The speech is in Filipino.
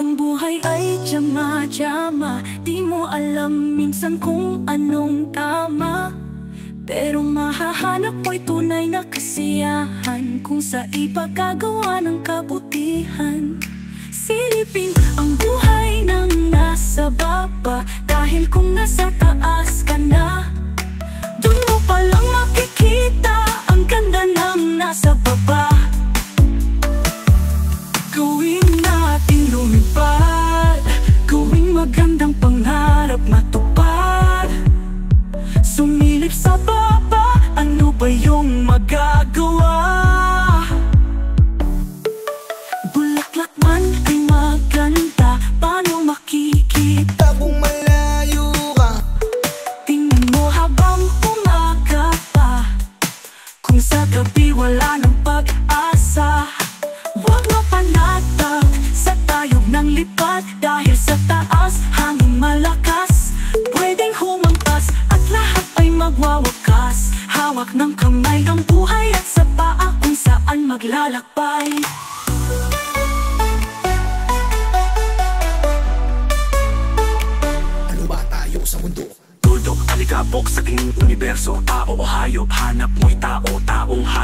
Ang buhay ay tiyama-tiyama, di mo alam minsan kung anong tama. Pero mahahanap mo'y tunay na kasiyahan kung sa ipagkagawa ng kabutihan. Silipin ang buhay ng nasa baba, dahil kung nasa taas ka na, dun mo palang makikita ang ganda ng nasa baba. Gawin natin lumipad, gawing magandang pangarap matupad. Sumilip sa baba, ano ba yung magagawa? Bulaklak man ay maganda, paano makikita kung malayo ka? Tingnan mo habang umaga pa, kung sa gabi wala ng pag-asa. Huwag mapanatag sa tayog ng lipad, dahil sa taas hangin malakas. Pwedeng humampas at lahat ay magwawakas. Hawak ng kamay ng buhay at sa paa kung saan maglalakbay. Ano ba tayo sa mundo? Tuldok, alikabok sa king universo. Tao o hayop, hanap mo'y tao, taong hayop.